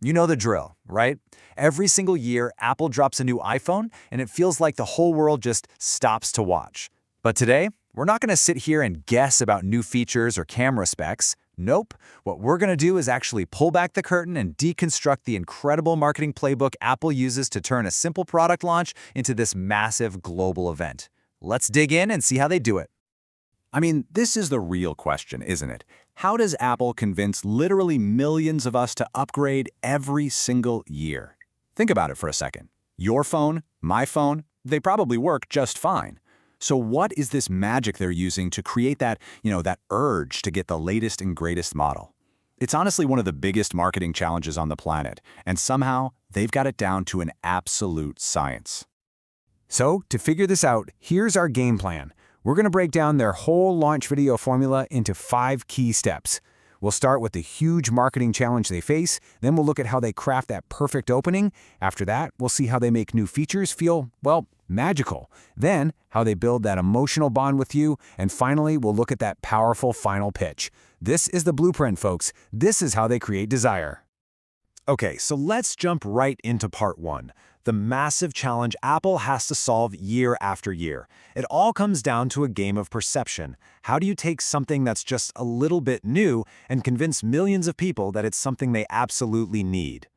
You know the drill, right? Every single year, Apple drops a new iPhone, and it feels like the whole world just stops to watch. But today, we're not going to sit here and guess about new features or camera specs. Nope. What we're going to do is actually pull back the curtain and deconstruct the incredible marketing playbook Apple uses to turn a simple product launch into this massive global event. Let's dig in and see how they do it. I mean, this is the real question, isn't it? How does Apple convince literally millions of us to upgrade every single year? Think about it for a second. Your phone, my phone, they probably work just fine. So what is this magic they're using to create that urge to get the latest and greatest model? It's honestly one of the biggest marketing challenges on the planet, and somehow they've got it down to an absolute science. So, to figure this out, here's our game plan. We're going to break down their whole launch video formula into 5 key steps. We'll start with the huge marketing challenge they face, then we'll look at how they craft that perfect opening. After that, we'll see how they make new features feel, well, magical. Then, how they build that emotional bond with you, and finally, we'll look at that powerful final pitch. This is the blueprint, folks. This is how they create desire. Okay, so let's jump right into part 1. The massive challenge Apple has to solve year after year. It all comes down to a game of perception. How do you take something that's just a little bit new and convince millions of people that it's something they absolutely need?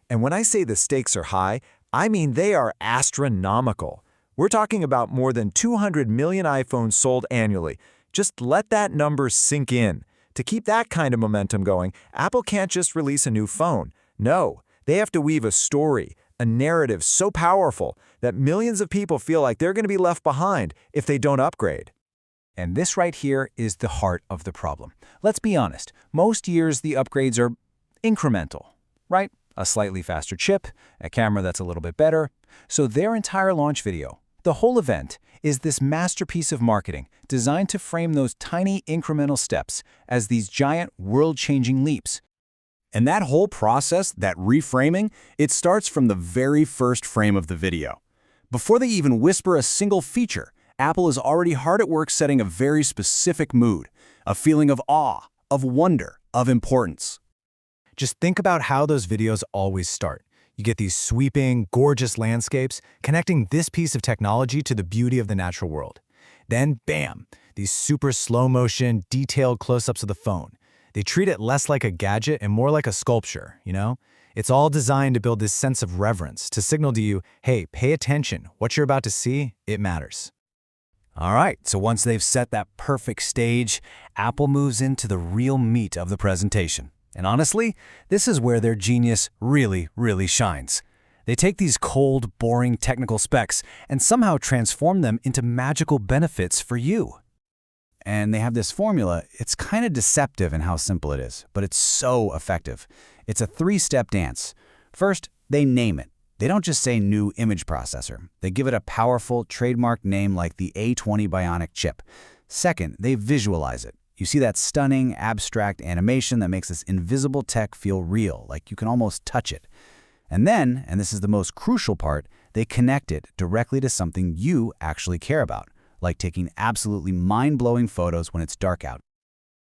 And when I say the stakes are high, I mean they are astronomical. We're talking about more than 200 million iPhones sold annually. Just let that number sink in. To keep that kind of momentum going, Apple can't just release a new phone. No, they have to weave a story, a narrative so powerful that millions of people feel like they're going to be left behind if they don't upgrade. And this right here is the heart of the problem. Let's be honest, most years the upgrades are incremental, right? A slightly faster chip, a camera that's a little bit better. So their entire launch video, the whole event, is this masterpiece of marketing designed to frame those tiny incremental steps as these giant world-changing leaps. And that whole process, that reframing, it starts from the very first frame of the video. Before they even whisper a single feature, Apple is already hard at work setting a very specific mood, a feeling of awe, of wonder, of importance. Just think about how those videos always start. You get these sweeping, gorgeous landscapes connecting this piece of technology to the beauty of the natural world. Then, bam, these super slow-motion, detailed close-ups of the phone. They treat it less like a gadget and more like a sculpture, you know? It's all designed to build this sense of reverence, to signal to you, hey, pay attention. What you're about to see, it matters. All right, so once they've set that perfect stage, Apple moves into the real meat of the presentation. And honestly, this is where their genius really, really shines. They take these cold, boring technical specs and somehow transform them into magical benefits for you. And they have this formula. It's kind of deceptive in how simple it is, but it's so effective. It's a 3-step dance. First, they name it. They don't just say new image processor. They give it a powerful, trademark name like the A20 Bionic chip. Second, they visualize it. You see that stunning, abstract animation that makes this invisible tech feel real, like you can almost touch it. And then, and this is the most crucial part, they connect it directly to something you actually care about, like taking absolutely mind-blowing photos when it's dark out.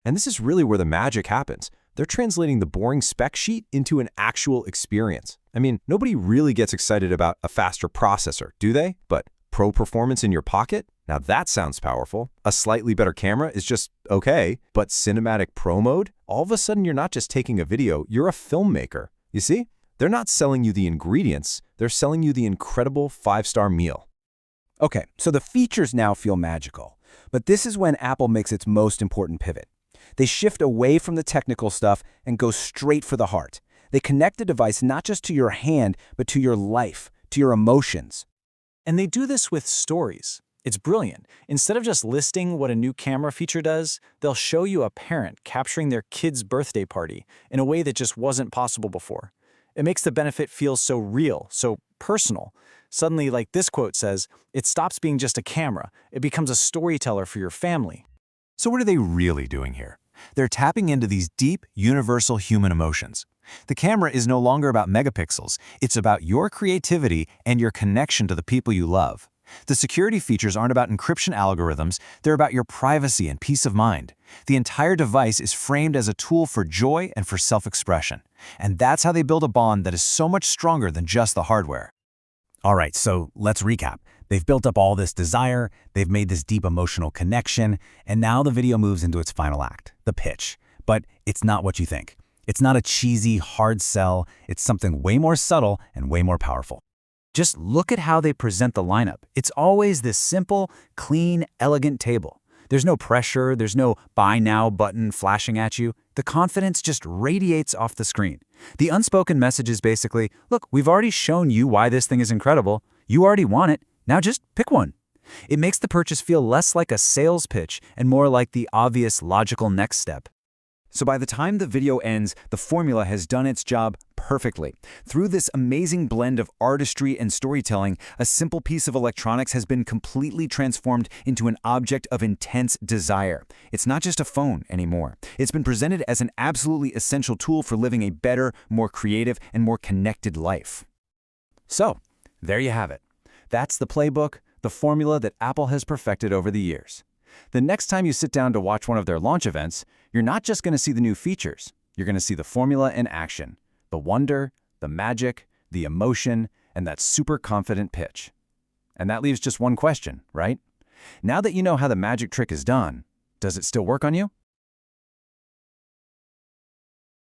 And this is really where the magic happens. They're translating the boring spec sheet into an actual experience. I mean, nobody really gets excited about a faster processor, do they? But pro performance in your pocket? Now that sounds powerful. A slightly better camera is just okay, but cinematic pro mode? All of a sudden you're not just taking a video, you're a filmmaker. You see? They're not selling you the ingredients, they're selling you the incredible 5-star meal. Okay, so the features now feel magical, but this is when Apple makes its most important pivot. They shift away from the technical stuff and go straight for the heart. They connect the device not just to your hand, but to your life, to your emotions. And they do this with stories. It's brilliant. Instead of just listing what a new camera feature does, they'll show you a parent capturing their kid's birthday party in a way that just wasn't possible before. It makes the benefit feel so real, so personal. Suddenly, like this quote says, it stops being just a camera. It becomes a storyteller for your family. So what are they really doing here? They're tapping into these deep, universal human emotions. The camera is no longer about megapixels. It's about your creativity and your connection to the people you love. The security features aren't about encryption algorithms, they're about your privacy and peace of mind. The entire device is framed as a tool for joy and for self-expression. And that's how they build a bond that is so much stronger than just the hardware. All right, so let's recap. They've built up all this desire, they've made this deep emotional connection, and now the video moves into its final act, the pitch. But it's not what you think. It's not a cheesy, hard sell. It's something way more subtle and way more powerful. Just look at how they present the lineup. It's always this simple, clean, elegant table. There's no pressure, there's no buy now button flashing at you. The confidence just radiates off the screen. The unspoken message is basically, look, we've already shown you why this thing is incredible. You already want it. Now just pick one. It makes the purchase feel less like a sales pitch and more like the obvious, logical next step. So by the time the video ends, the formula has done its job perfectly. Through this amazing blend of artistry and storytelling, a simple piece of electronics has been completely transformed into an object of intense desire. It's not just a phone anymore. It's been presented as an absolutely essential tool for living a better, more creative, and more connected life. So, there you have it. That's the playbook, the formula that Apple has perfected over the years. The next time you sit down to watch one of their launch events, you're not just going to see the new features. You're going to see the formula in action. The wonder, the magic, the emotion, and that super confident pitch. And that leaves just one question, right? Now that you know how the magic trick is done, does it still work on you?